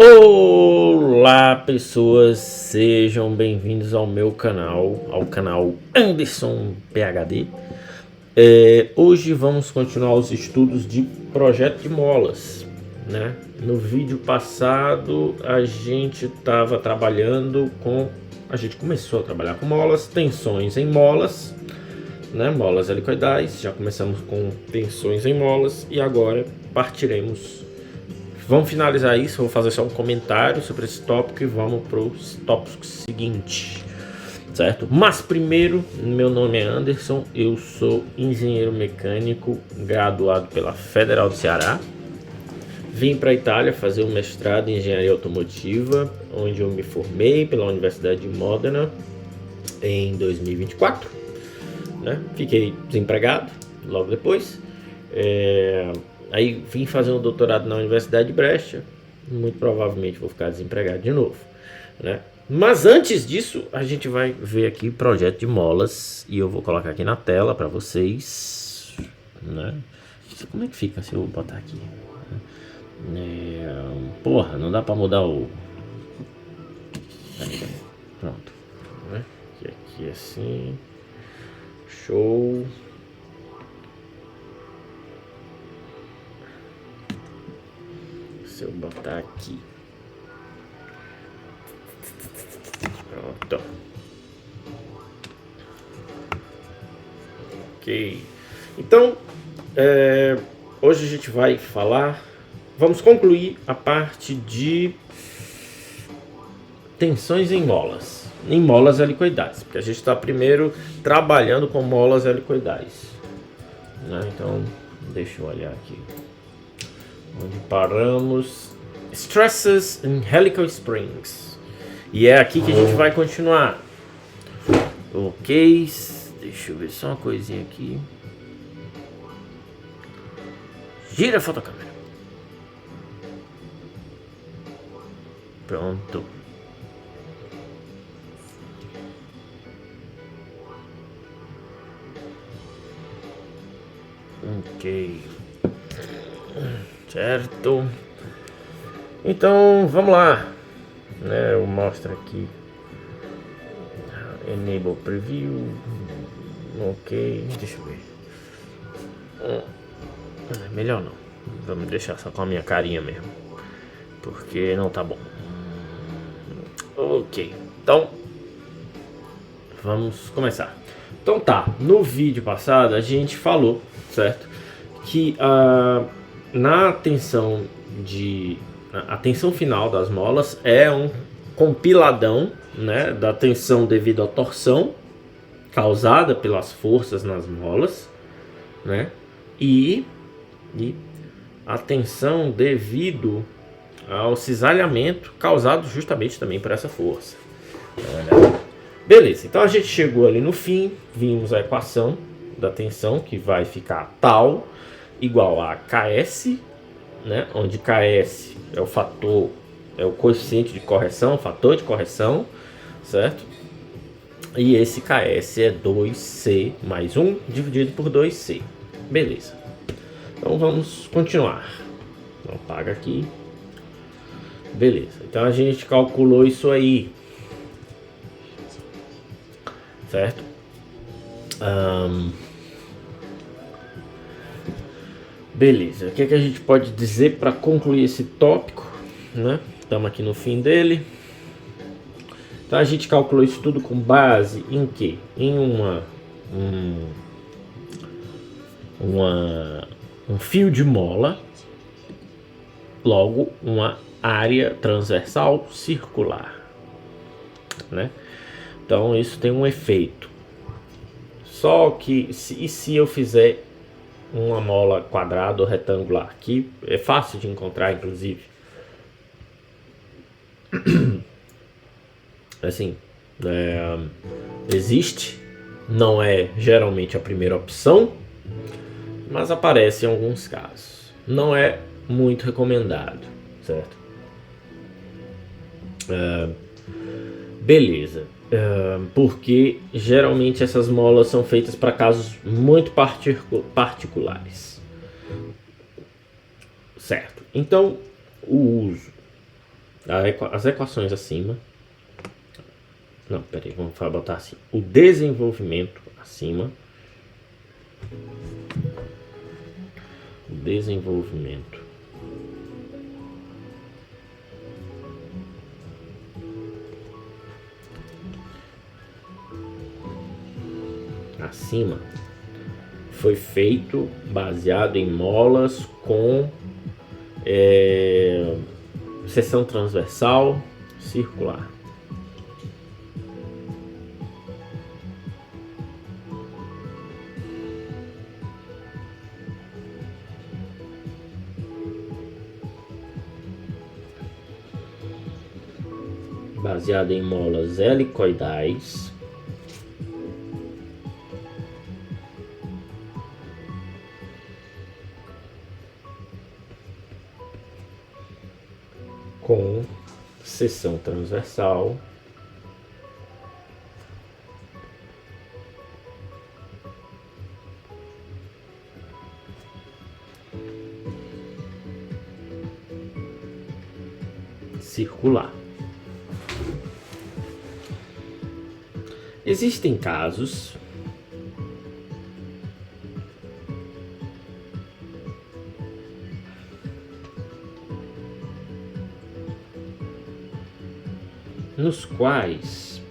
Olá pessoas, sejam bem-vindos ao meu canal, ao canal Anderson PhD. Hoje vamos continuar os estudos de projeto de molas, né? No vídeo passado a gente começou a trabalhar com molas, tensões em molas, né? Molas helicoidais, já começamos com tensões em molas e agora vamos finalizar isso. Vou fazer só um comentário sobre esse tópico e vamos para os tópicos seguintes, certo? Mas primeiro, meu nome é Anderson, eu sou engenheiro mecânico graduado pela Federal do Ceará. Vim para a Itália fazer um mestrado em engenharia automotiva, onde eu me formei pela Universidade de Modena em 2024, né? Fiquei desempregado logo depois. Aí vim fazer um doutorado na Universidade de Brecha. Muito provavelmente vou ficar desempregado de novo, né? Mas antes disso, a gente vai ver aqui o projeto de molas. E eu vou colocar aqui na tela para vocês, né? Como é que fica se eu botar aqui? Porra, não dá para mudar o... Pronto, né? Aqui assim. Show. Se eu botar aqui, pronto, ok. Então, hoje a gente vai vamos concluir a parte de tensões em molas helicoidais, porque a gente está primeiro trabalhando com molas helicoidais, né? Então, deixa eu olhar aqui onde paramos. Stresses in helical springs. E é aqui que a gente vai continuar. Ok. Deixa eu ver só uma coisinha aqui. Gira a fotocâmera. Pronto. Ok. Certo. Então vamos lá, né? Eu mostro aqui Enable Preview. Ok, deixa eu ver. Melhor não. Vamos deixar só com a minha carinha mesmo, porque não tá bom. Ok, então vamos começar. Então tá, no vídeo passado a gente falou, certo, que a tensão final das molas é um compiladão, né, da tensão devido à torção causada pelas forças nas molas, né, e a tensão devido ao cisalhamento causado justamente também por essa força. Beleza, então a gente chegou ali no fim, vimos a equação da tensão que vai ficar tal igual a Ks, né, onde Ks é o coeficiente de correção, o fator de correção, certo? E esse Ks é 2C mais 1 dividido por 2C. Beleza. Então vamos continuar. Então apaga aqui. Beleza. Então a gente calculou isso aí, certo? Beleza, o que a gente pode dizer para concluir esse tópico, né? Estamos aqui no fim dele. Então a gente calculou isso tudo com base em quê? Em um fio de mola, logo uma área transversal circular, né? Então isso tem um efeito. Só que se eu fizer uma mola quadrada ou retangular, aqui é fácil de encontrar, inclusive. Assim, existe, não é geralmente a primeira opção, mas aparece em alguns casos. Não é muito recomendado, certo? Beleza. Porque geralmente essas molas são feitas para casos muito particulares, certo? Então o uso as equações acima. Não, peraí, vamos botar assim. O desenvolvimento acima. O desenvolvimento acima foi feito baseado em molas com seção transversal circular. Baseado em molas helicoidais com seção transversal circular. Existem casos nos quais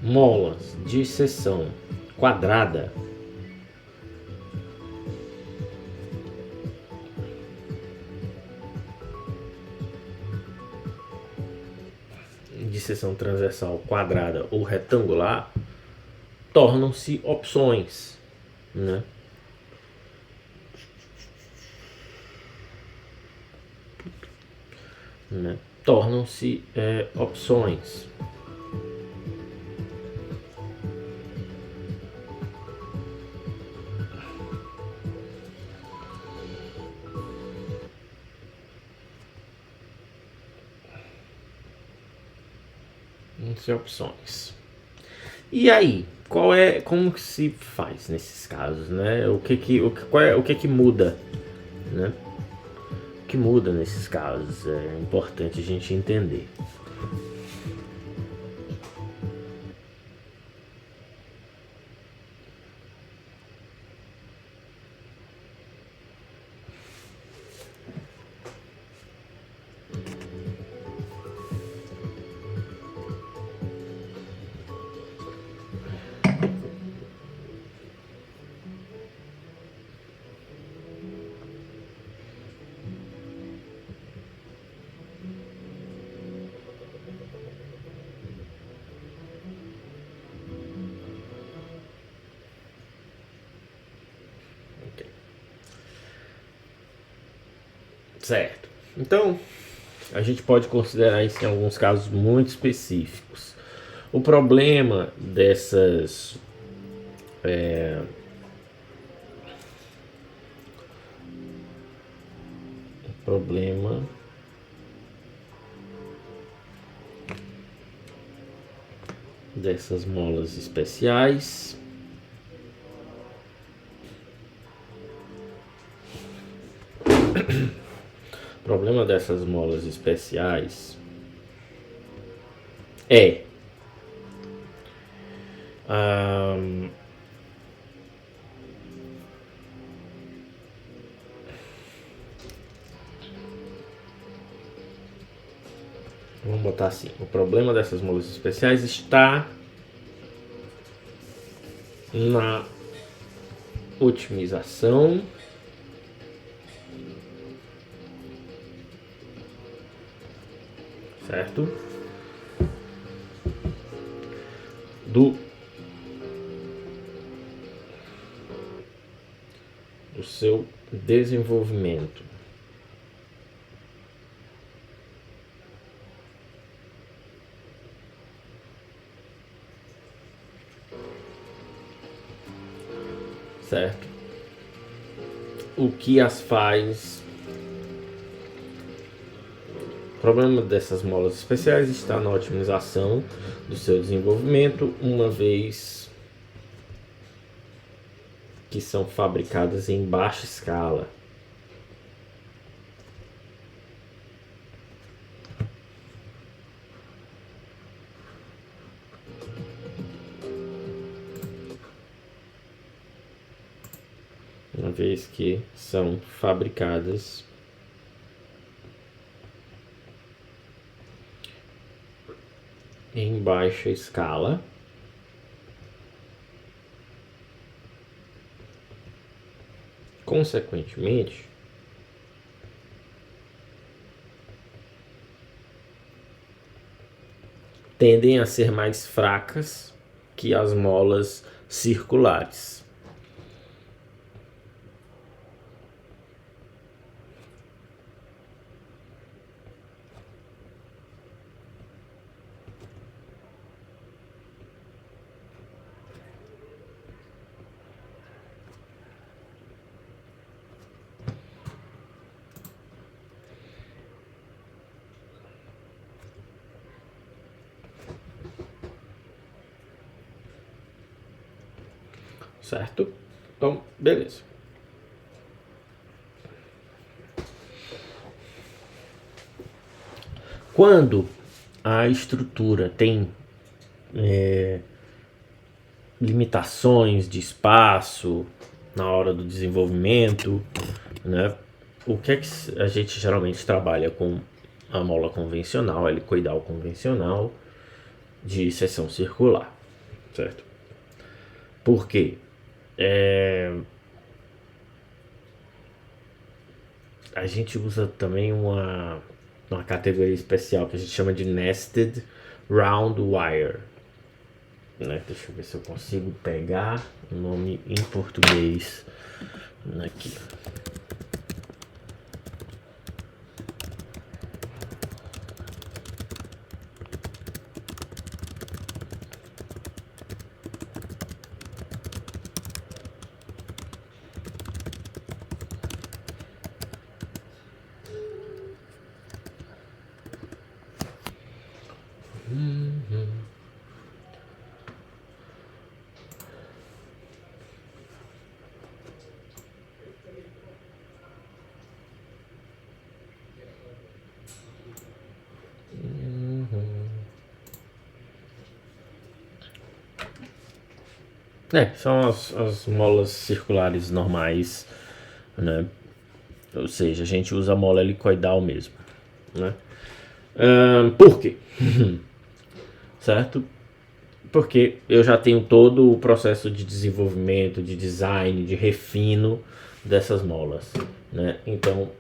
molas de seção quadrada de seção transversal quadrada ou retangular tornam-se opções, né? Tornam-se opções. Opções. E aí, como que se faz nesses casos, né? O que muda, né? O que muda nesses casos é importante a gente entender. Certo. Então, a gente pode considerar isso em alguns casos muito específicos. O problema dessas molas especiais é vamos botar assim, o problema dessas molas especiais está na otimização certo? Do seu desenvolvimento. Certo? O que as faz. O problema dessas molas especiais está na otimização do seu desenvolvimento, uma vez que são fabricadas em baixa escala. Uma vez que são fabricadas em baixa escala, consequentemente, tendem a ser mais fracas que as molas circulares. Certo? Então, beleza. Quando a estrutura tem limitações de espaço na hora do desenvolvimento, né? O que é que a gente geralmente trabalha com a mola convencional, a helicoidal convencional de seção circular, certo? Por quê? A gente usa também uma categoria especial que a gente chama de Nested Round Wire, né? Deixa eu ver se eu consigo pegar o nome em português aqui. São as molas circulares normais, né? Ou seja, a gente usa a mola helicoidal mesmo, né? Por quê? Certo? Porque eu já tenho todo o processo de desenvolvimento, de design, de refino dessas molas, né? Então,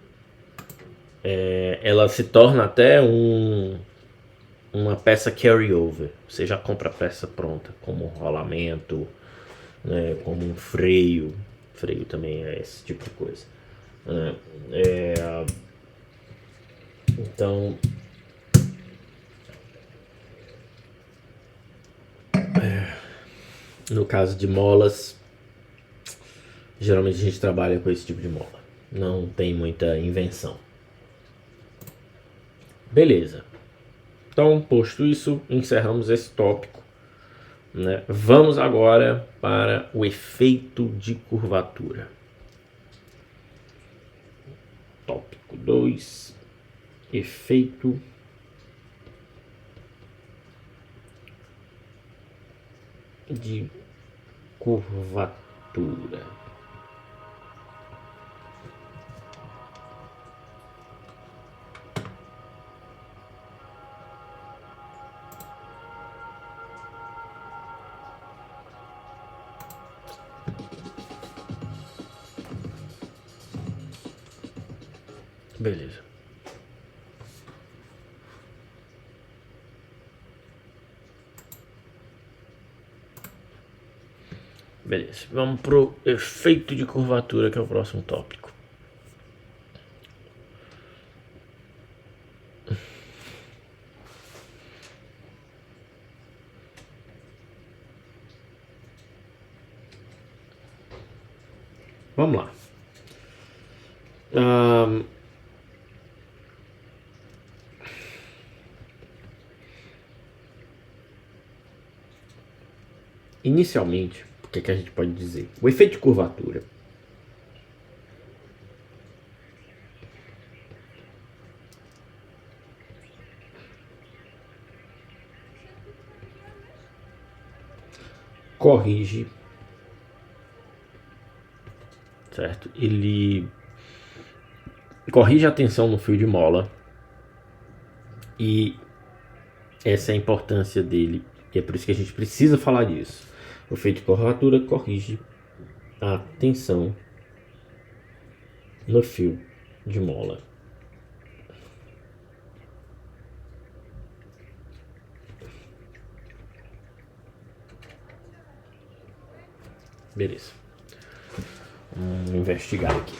ela se torna até uma peça carry-over. Você já compra a peça pronta, como um rolamento, né? Como um freio. Freio também é esse tipo de coisa. Né? Então, no caso de molas, geralmente a gente trabalha com esse tipo de mola. Não tem muita invenção. Beleza. Então, posto isso, encerramos esse tópico, né? Vamos agora para o efeito de curvatura. Tópico 2. Efeito de curvatura. Beleza. Beleza. Vamos pro efeito de curvatura, que é o próximo tópico. Vamos lá. Inicialmente, que é que a gente pode dizer? O efeito de curvatura. Corrige, certo? Ele corrige a tensão no fio de mola e essa é a importância dele e é por isso que a gente precisa falar disso. O efeito de curvatura corrige a tensão no fio de mola. Beleza. Vamos investigar aqui.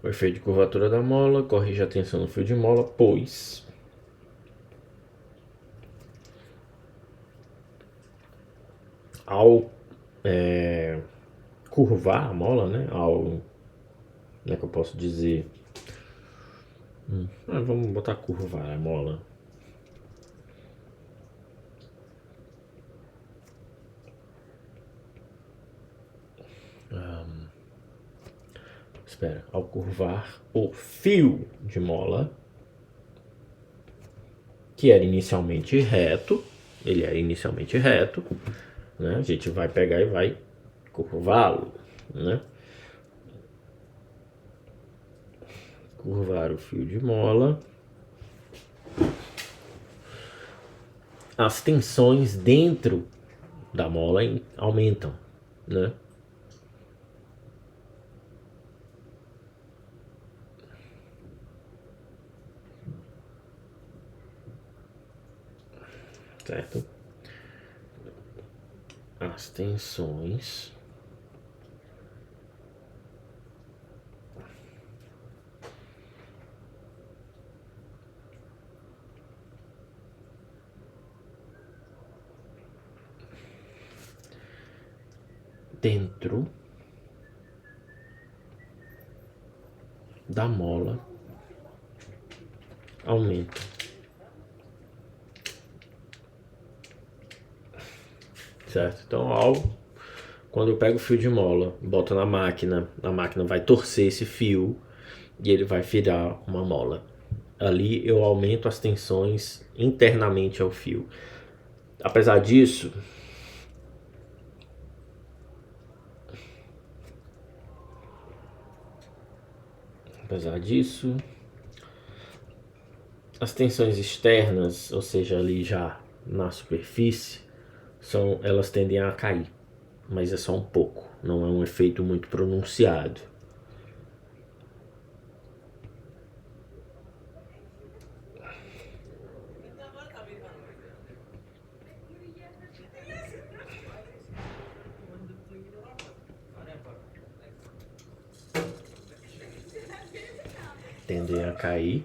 O efeito de curvatura da mola corrige a tensão no fio de mola, pois ao curvar a mola, né? Como é que eu posso dizer? Vamos botar curvar a mola. Ao curvar o fio de mola, que era inicialmente reto, ele era inicialmente reto, né? A gente vai pegar e vai curvá-lo, né? Curvar o fio de mola. As tensões dentro da mola aumentam, né? Certo? As tensões dentro da mola aumentam. Certo? Então, quando eu pego o fio de mola, boto na máquina, a máquina vai torcer esse fio e ele vai virar uma mola. Ali eu aumento as tensões internamente ao fio. Apesar disso, as tensões externas, ou seja, ali já na superfície, elas tendem a cair, mas é só um pouco, não é um efeito muito pronunciado. Tendem a cair,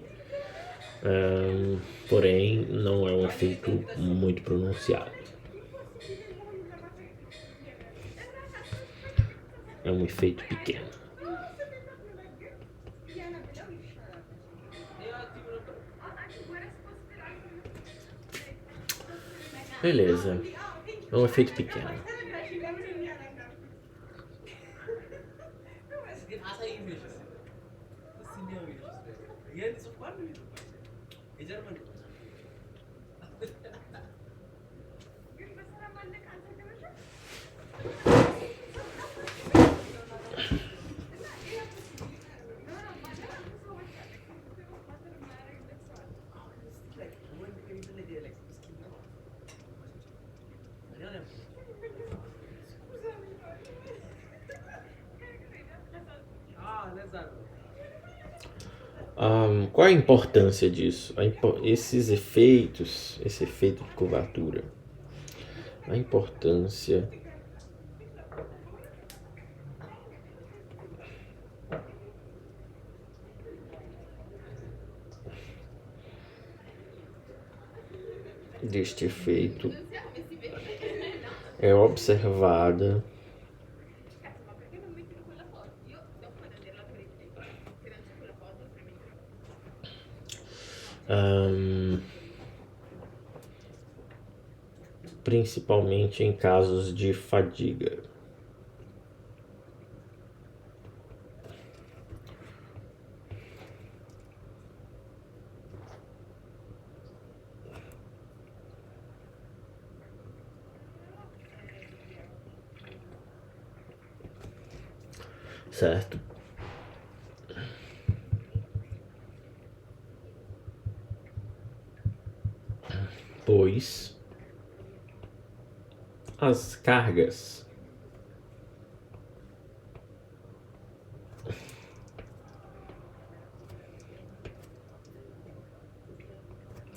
porém não é um efeito muito pronunciado. É um efeito pequeno. Beleza, é um efeito pequeno. Qual é a importância disso? Esses efeitos, esse efeito de curvatura, a importância deste efeito é observada principalmente em casos de fadiga. Certo? Pois as cargas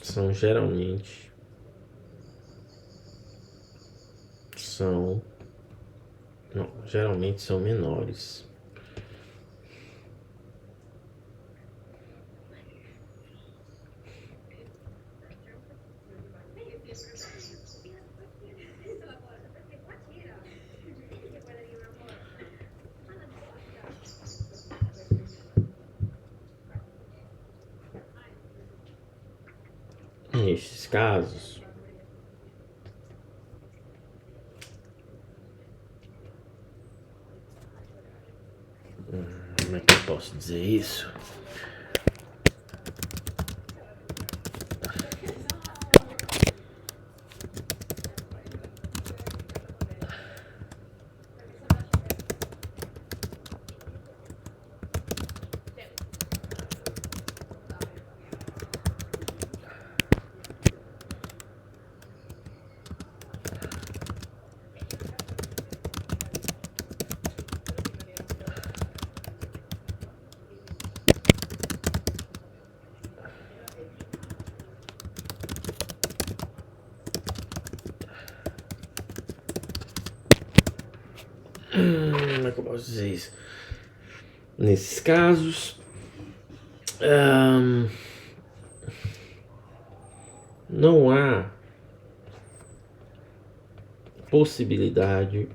são geralmente são não, geralmente são menores. Nestes casos, como é que eu posso dizer isso? Como é que eu posso dizer isso? Nesses casos, não há possibilidade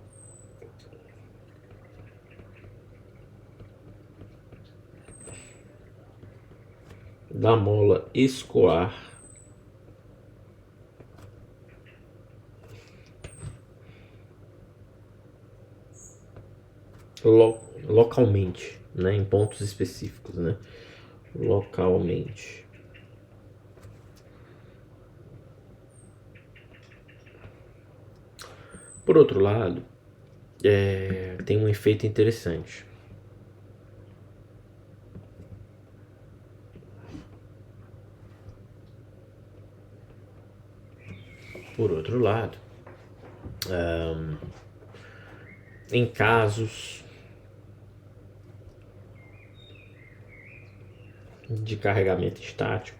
da mola escoar localmente, né, em pontos específicos, né, localmente. Por outro lado, tem um efeito interessante. Por outro lado, em casos de carregamento estático,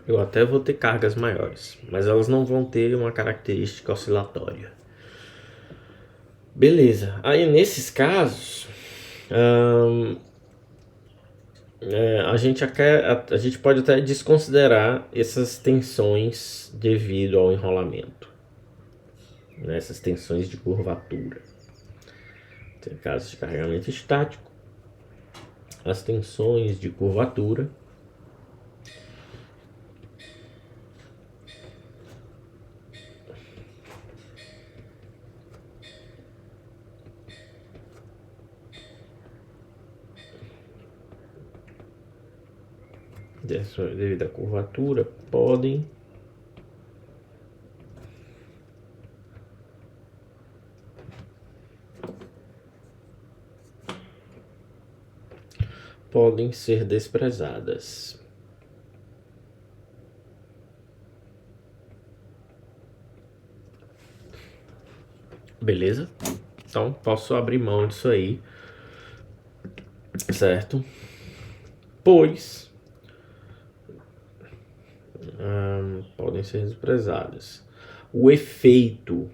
eu até vou ter cargas maiores, mas elas não vão ter uma característica oscilatória. Beleza. Aí nesses casos, a gente pode até desconsiderar essas tensões devido ao enrolamento, né? Essas tensões de curvatura. Tem casos de carregamento estático, as tensões de curvatura devido à curvatura podem ser desprezadas. Beleza? Então posso abrir mão disso aí, certo? Pois podem ser desprezadas. O efeito.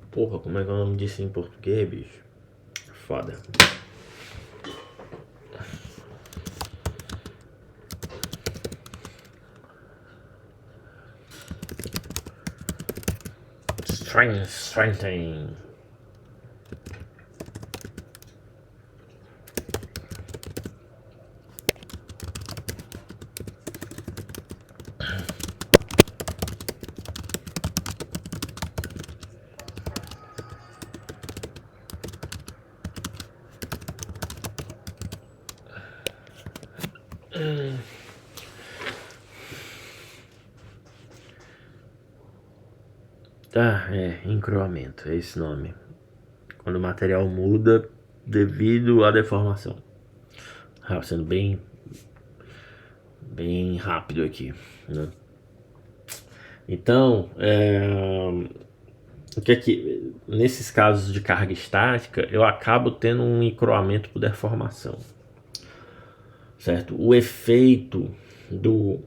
Porra, como é que é o nome disso em português, bicho? Foda. Strengthening. Tá, encroamento, é esse nome. Quando o material muda devido à deformação. Sendo bem rápido aqui, né? Então, o que é que nesses casos de carga estática eu acabo tendo um encroamento por deformação, certo? O efeito do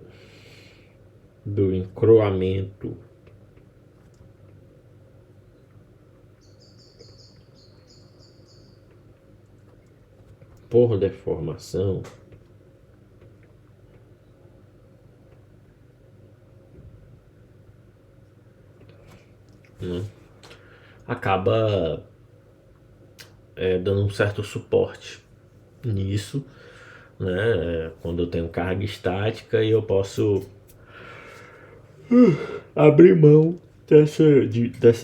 encroamento por deformação né, acaba dando um certo suporte nisso, né? Quando eu tenho carga estática e eu posso abrir mão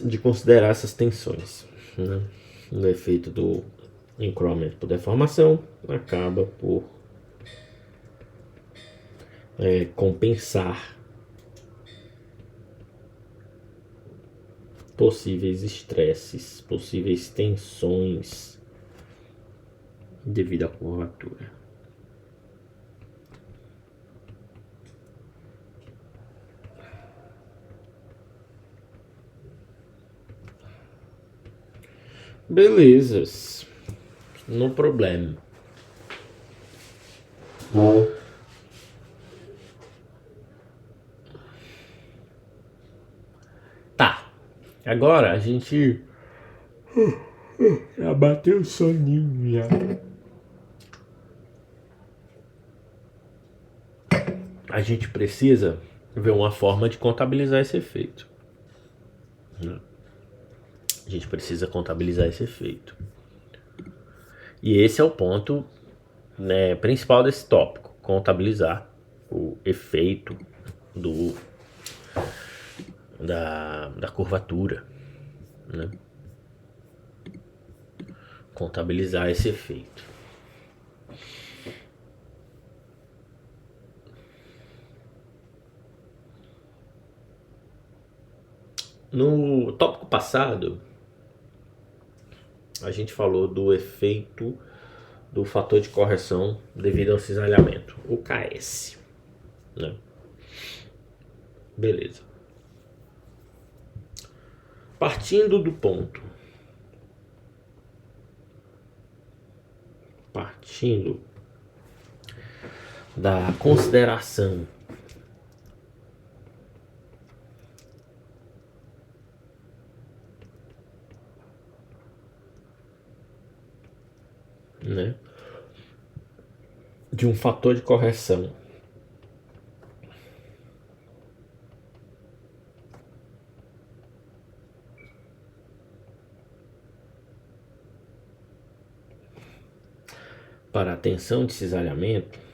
de considerar essas tensões, né? O efeito do encroamento por deformação acaba por compensar possíveis estresses, possíveis tensões devido à curvatura. Belezas, no problema. Tá, agora a gente já bateu o soninho já. A gente precisa ver uma forma de contabilizar esse efeito. A gente precisa contabilizar esse efeito. E esse é o ponto, né, principal desse tópico: contabilizar o efeito da curvatura, né? Contabilizar esse efeito. No tópico passado, a gente falou do efeito do fator de correção devido ao cisalhamento, o KS, né? Beleza. Partindo da consideração né, de um fator de correção para a tensão de cisalhamento,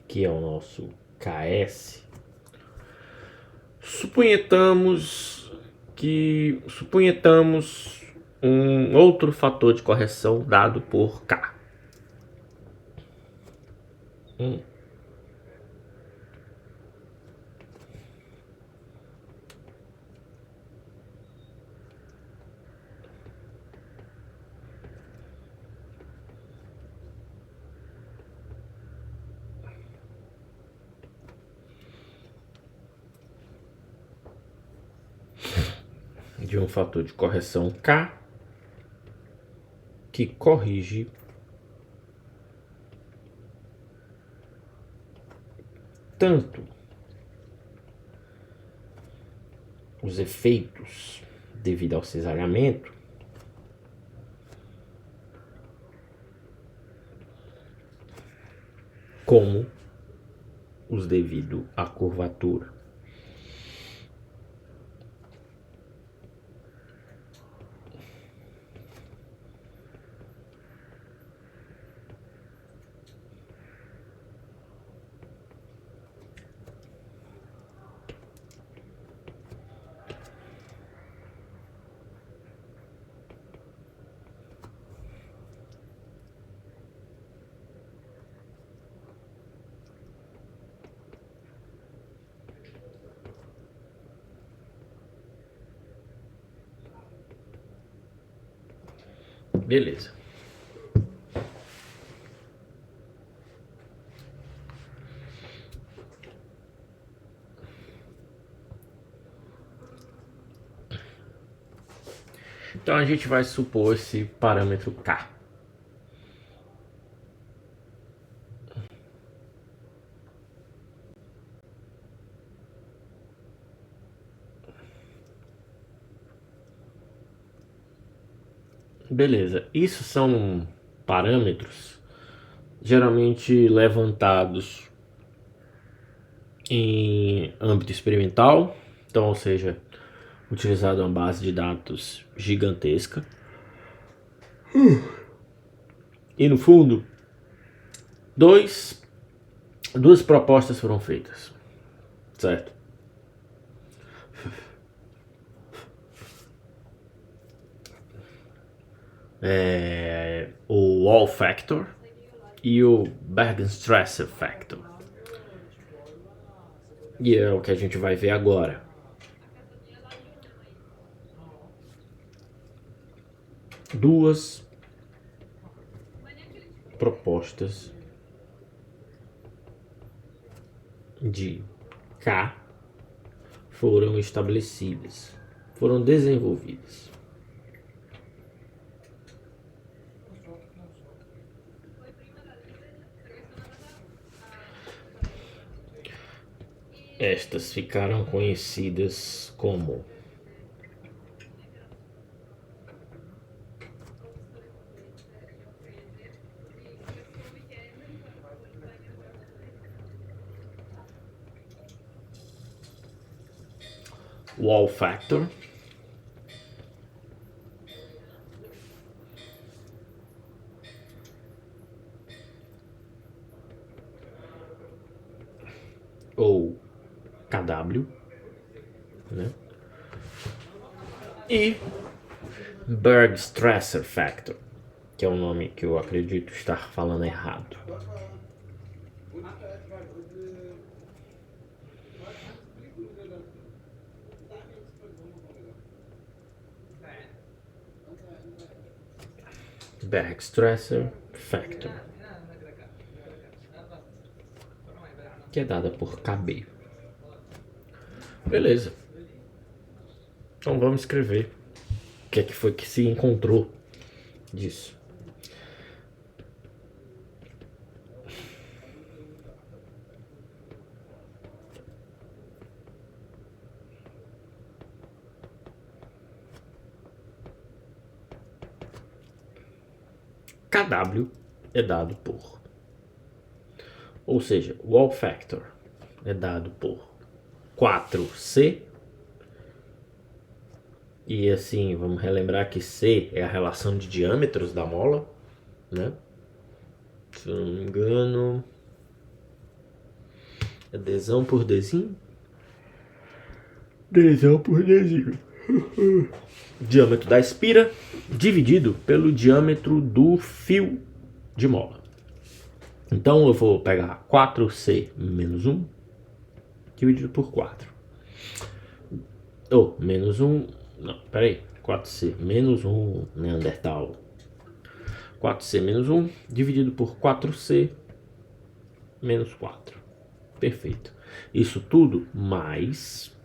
que é o nosso KS, suponhamos um outro fator de correção dado por K. de um fator de correção K que corrige tanto os efeitos devido ao cesariamento como os devido à curvatura. Beleza. Então a gente vai supor esse parâmetro K. Beleza, isso são parâmetros geralmente levantados em âmbito experimental, então, ou seja, utilizado uma base de dados gigantesca. E no fundo, duas propostas foram feitas, certo? O Wall Factor e o Bergenstresser Factor. E é o que a gente vai ver agora. Duas propostas de K foram estabelecidas, foram desenvolvidas. Estas ficaram conhecidas como Wall Factor ou KW, né? E Bergstresser Factor, que é um nome que eu acredito estar falando errado. Bergstresser Factor, que é dada por KB. Beleza. Então vamos escrever o que é que foi que se encontrou disso. KW é dado por, ou seja, Wall Factor é dado por 4C. E assim, vamos relembrar que C é a relação de diâmetros da mola, né? Se eu não me engano, é Dzão por Dzinho. Dzão por Dzinho. Diâmetro da espira dividido pelo diâmetro do fio de mola. Então eu vou pegar 4C menos 1 dividido por 4. Ou menos 1. Não, peraí. 4C menos 1 Neandertal. 4C menos 1 dividido por 4C menos 4. Perfeito. Isso tudo mais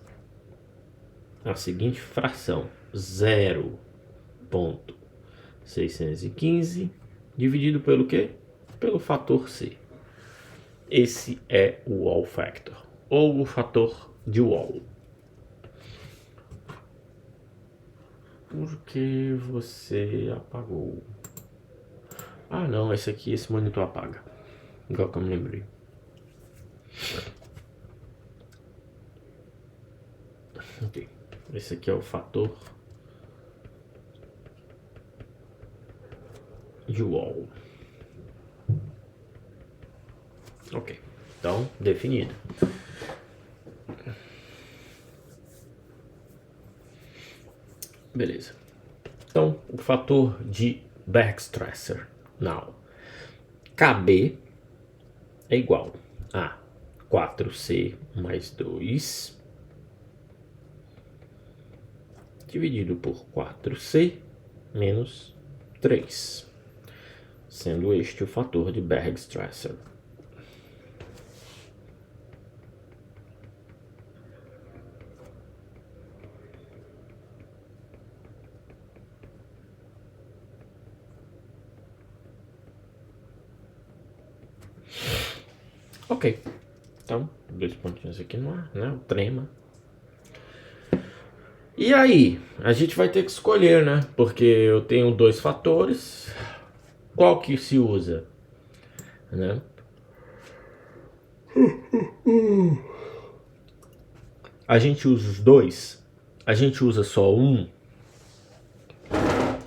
a seguinte fração: 0,615 dividido pelo quê? Pelo fator C. Esse é o wall factor, ou o fator de wall. Por que você apagou? Ah não, esse monitor apaga. Igual que eu me lembrei. Ok. Esse aqui é o fator de wall. Ok. Então, definido. Beleza. Então, o fator de Bergstresser. Now, KB é igual a 4C mais 2 dividido por 4C menos 3, sendo este o fator de Bergstresser. Ok, então, 2 pontinhos aqui no ar, né? O trema. E aí, a gente vai ter que escolher, né? Porque eu tenho 2 fatores. Qual que se usa? Né? A gente usa os dois? A gente usa só um?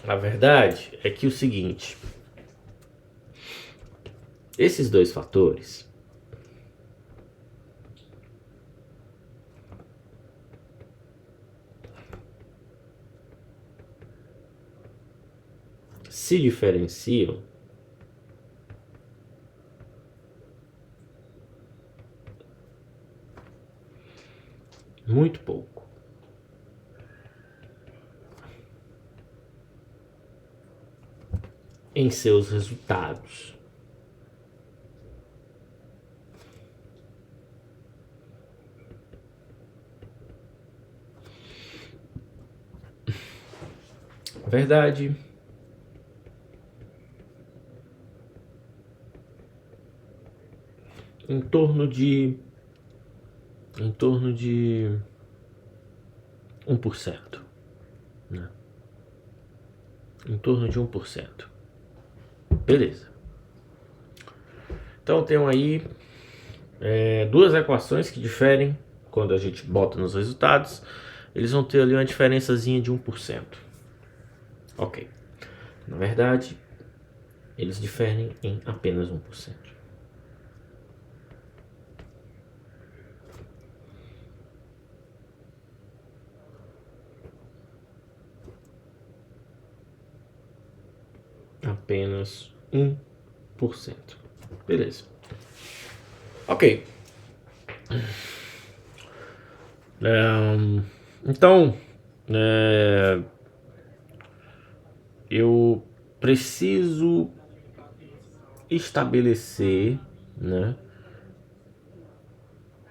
A verdade é que o seguinte: esses 2 fatores se diferenciam muito pouco. Em seus resultados. Verdade. Em torno de 1%, né? Em torno de 1%. Beleza. Então tem aí 2 equações que diferem quando a gente bota nos resultados. Eles vão ter ali uma diferençazinha de 1%. Ok. Na verdade, eles diferem em apenas 1%. Apenas 1%. Beleza. Ok. Então, eu preciso estabelecer, né,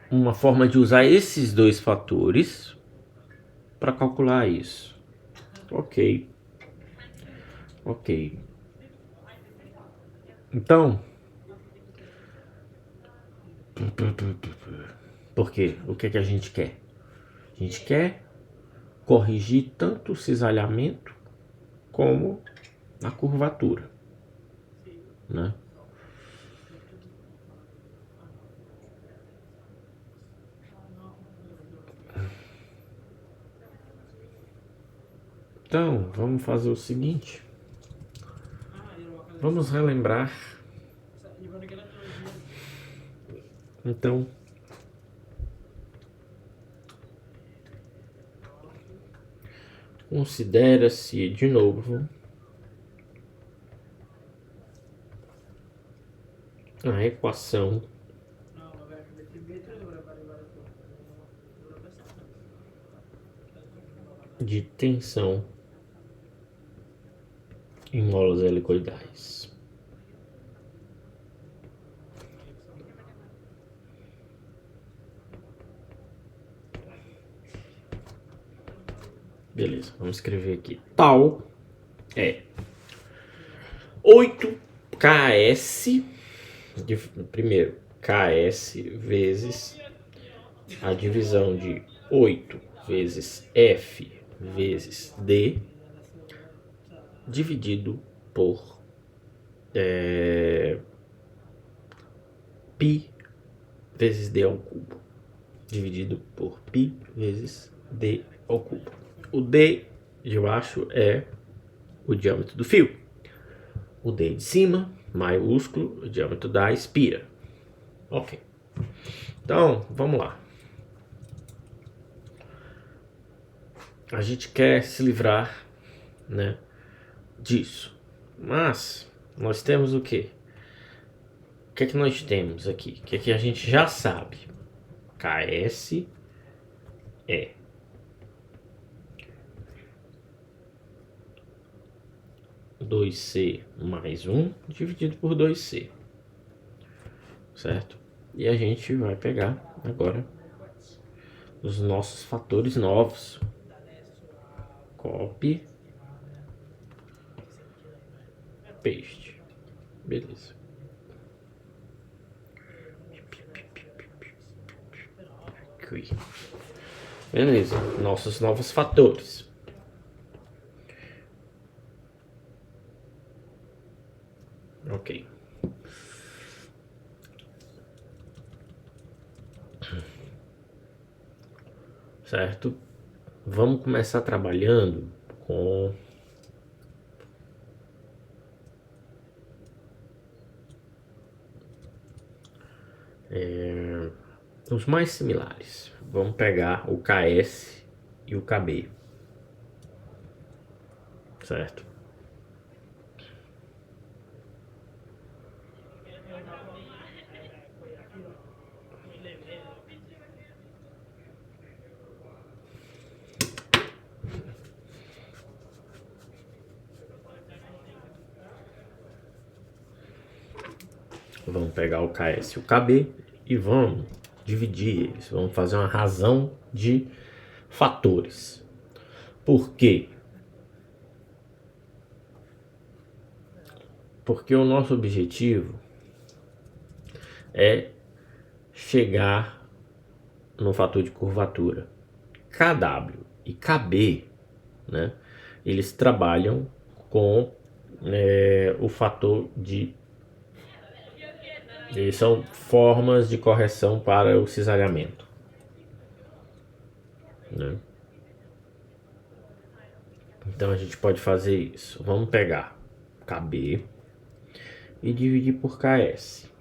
uma forma de usar esses 2 fatores para calcular isso. Ok. Ok. Então, por quê? O que é que a gente quer? A gente quer corrigir tanto o cisalhamento como a curvatura, né? Então, vamos fazer o seguinte. Vamos relembrar. Então, considera-se de novo a equação de tensão em molas helicoidais. Beleza, vamos escrever aqui. Tal é 8ks, primeiro, ks vezes a divisão de 8 vezes f vezes d, dividido por π vezes d ao cubo, dividido por π vezes d ao cubo. O d de baixo é o diâmetro do fio. O d de cima, maiúsculo, o diâmetro da espira. Ok. Então, vamos lá. A gente quer se livrar, né, disso. Mas nós temos o quê? O que é que nós temos aqui? O que é que a gente já sabe? Ks é 2c mais 1 dividido por 2c, certo? E a gente vai pegar agora os nossos fatores novos. Copy, paste. Beleza. Aqui. Beleza, nossos novos fatores. Ok. Certo? Vamos começar trabalhando com os mais similares. Vamos pegar o KS e o KB. Certo? Vamos pegar o KS e o KB e vamos dividir eles. Vamos fazer uma razão de fatores. Por quê? Porque o nosso objetivo é chegar no fator de curvatura. KW e KB, né, eles trabalham com o fator de... Eles são formas de correção para o cisalhamento, né? Então a gente pode fazer isso. Vamos pegar KB e dividir por KS.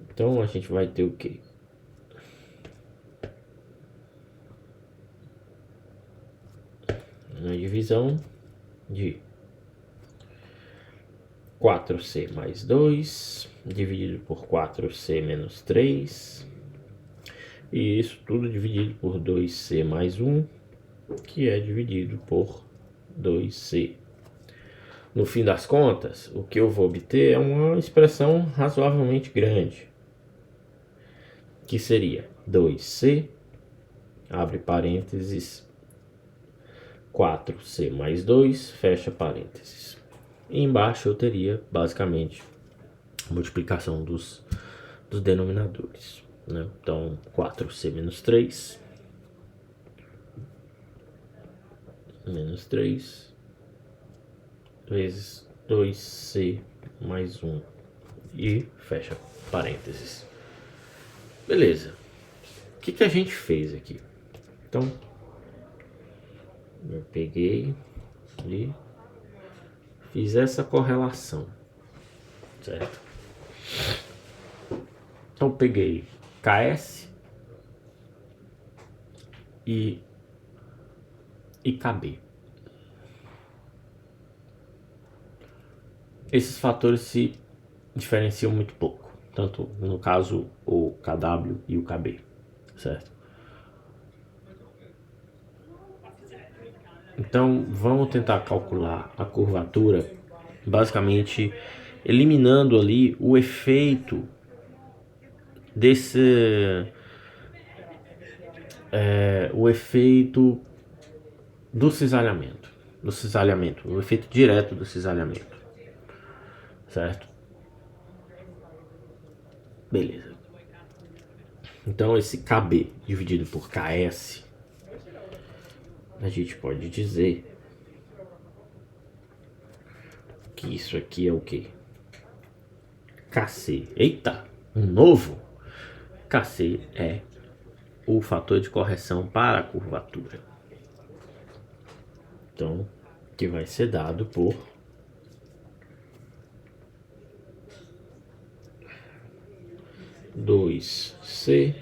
Então a gente vai ter o quê? Uma divisão de 4c mais 2 dividido por 4c menos 3, e isso tudo dividido por 2c mais 1, que é dividido por 2c. No fim das contas, o que eu vou obter é uma expressão razoavelmente grande, que seria 2c, abre parênteses, 4c mais 2, fecha parênteses. E embaixo eu teria basicamente a multiplicação dos denominadores, né? Então 4c menos 3 vezes 2c mais 1 e fecha parênteses. Beleza. O que a gente fez aqui? Então eu peguei e fiz essa correlação, certo? Então peguei KS e KB. Esses fatores se diferenciam muito pouco, tanto no caso o KW e o KB, certo? Então vamos tentar calcular a curvatura, basicamente eliminando ali o efeito o efeito do cisalhamento. O efeito direto do cisalhamento. Certo? Beleza. Então esse KB dividido por KS, a gente pode dizer que isso aqui é o quê? KC. Eita, um novo. KC é o fator de correção para a curvatura. Então, que vai ser dado por dois C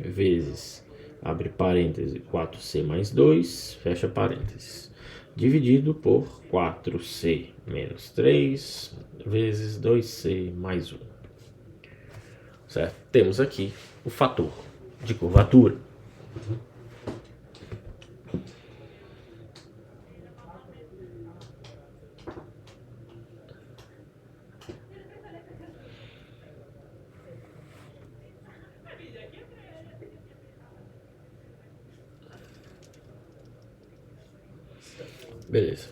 vezes, abre parêntese, 4C mais 2, fecha parênteses, dividido por 4C menos 3 vezes 2C mais 1. Certo? Temos aqui o fator de curvatura. Beleza.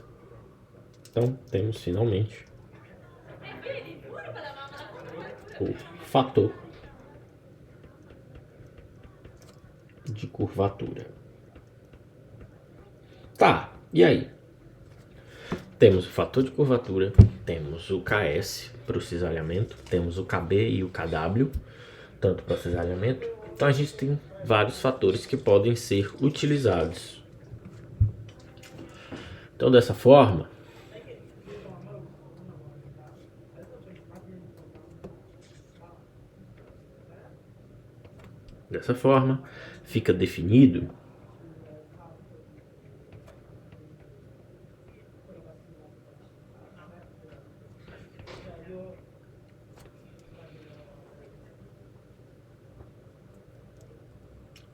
Então, temos finalmente o fator de curvatura. Tá, e aí? Temos o fator de curvatura, temos o KS para o cisalhamento, temos o KB e o KW, tanto para cisalhamento. Então a gente tem vários fatores que podem ser utilizados. Então dessa forma, fica definido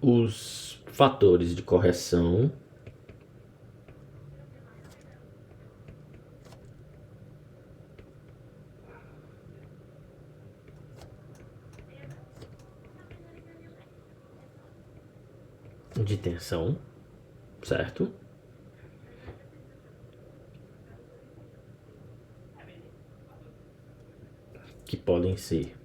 os fatores de correção de tensão, certo? Que podem ser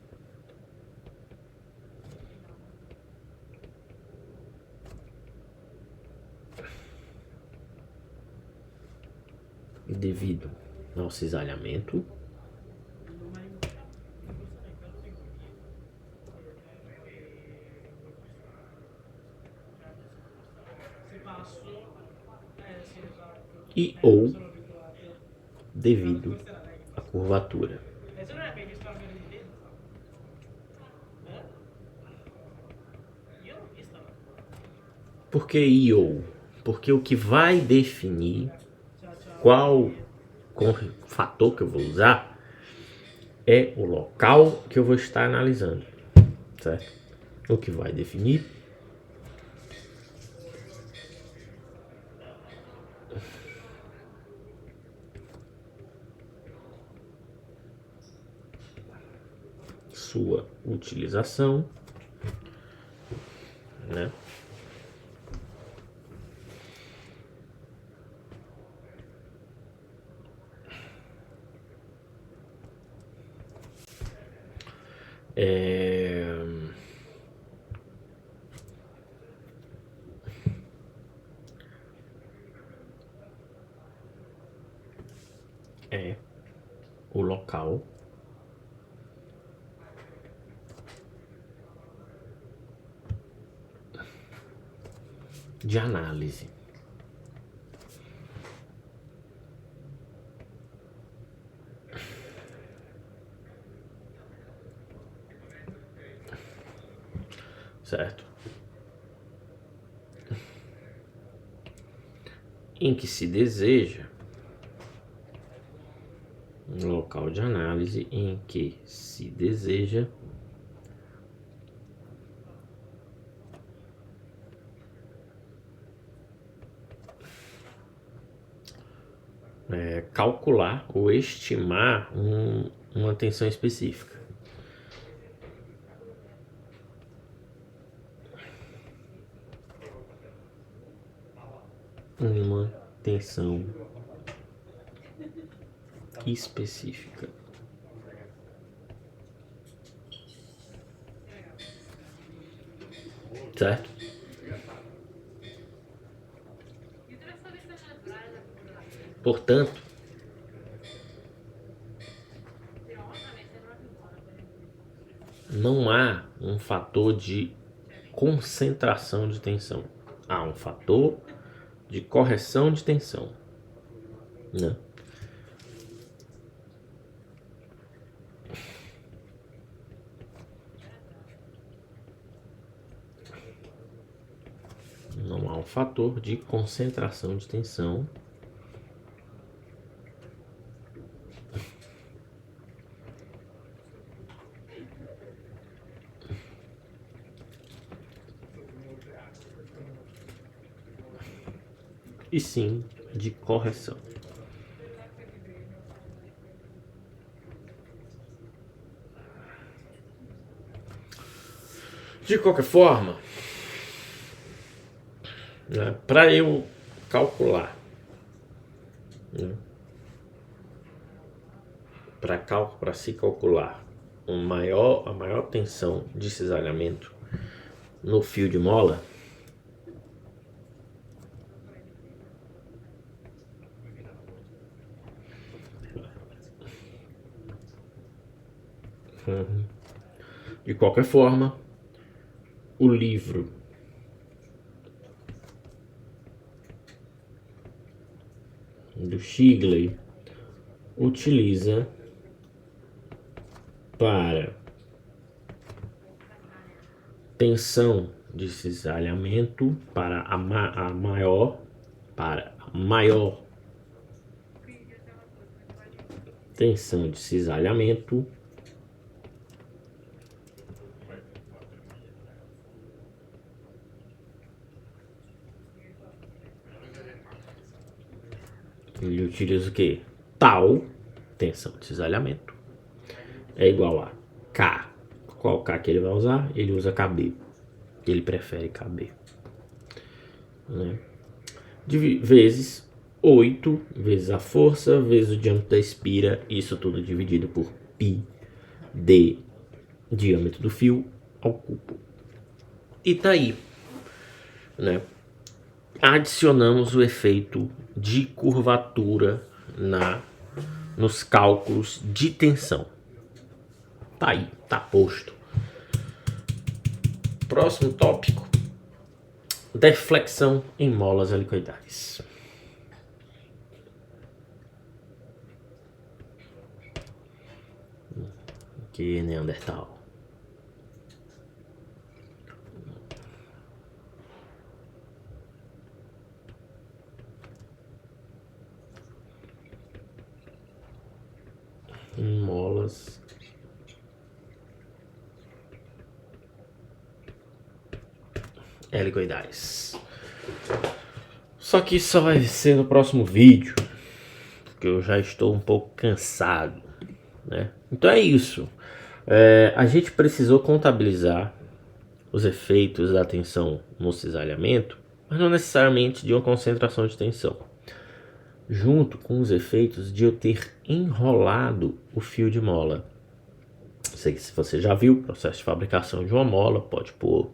devido ao cisalhamento, e ou devido à curvatura. Por que e ou? Porque o que vai definir qual fator que eu vou usar é o local que eu vou estar analisando, certo? O que vai definir sua utilização, né? É o local de análise. Certo? Em que se deseja um local de análise em que se deseja calcular ou estimar uma tensão específica. uma tensão específica. Certo? Portanto, não há um fator de concentração de tensão. Há um fator de correção de tensão, né? Não há um fator de concentração de tensão. E sim de correção. De qualquer forma, né, para eu calcular, né, para se calcular a maior tensão de cisalhamento no fio de mola, de qualquer forma, o livro do Shigley utiliza para tensão de cisalhamento para a maior tensão de cisalhamento ele utiliza o que? Tal tensão de cisalhamento é igual a K. Qual K que ele vai usar? Ele usa KB. Ele prefere KB, né? Vezes 8 vezes a força vezes o diâmetro da espira, isso tudo dividido por π de diâmetro do fio ao cubo. E tá aí, né? Adicionamos o efeito de curvatura nos cálculos de tensão. Tá aí, tá posto. Próximo tópico: deflexão em molas helicoidais. Que Neandertal. Em molas helicoidais. Só que isso só vai ser no próximo vídeo, porque eu já estou um pouco cansado, né? Então é isso. A gente precisou contabilizar os efeitos da tensão no cisalhamento, mas não necessariamente de uma concentração de tensão, junto com os efeitos de eu ter enrolado o fio de mola. Sei que se você já viu o processo de fabricação de uma mola, pode pôr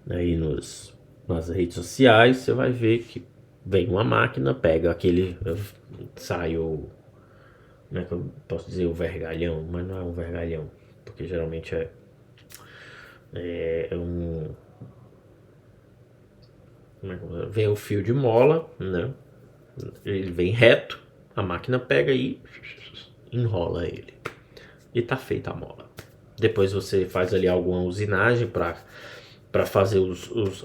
aí nas redes sociais, você vai ver que vem uma máquina, pega sai o, como é que eu posso dizer, o vergalhão, mas não é um vergalhão, porque geralmente vem o fio de mola, né? Ele vem reto, a máquina pega e enrola ele e tá feita a mola. Depois você faz ali alguma usinagem para fazer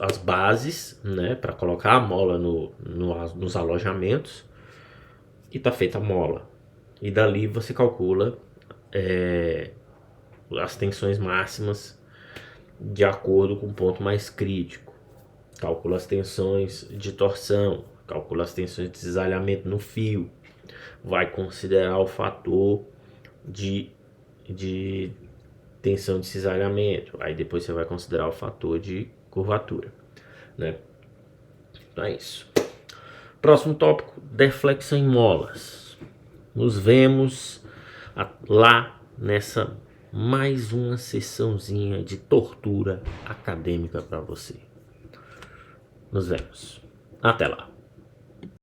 as bases, né? Para colocar a mola nos alojamentos e tá feita a mola. E dali você calcula as tensões máximas de acordo com o ponto mais crítico. Calcula as tensões de torção, calcula as tensões de cisalhamento no fio, vai considerar o fator de tensão de cisalhamento, aí depois você vai considerar o fator de curvatura, né? Então é isso. Próximo tópico, deflexão em molas. Nos vemos lá nessa mais uma sessãozinha de tortura acadêmica para você. Nos vemos. Até lá.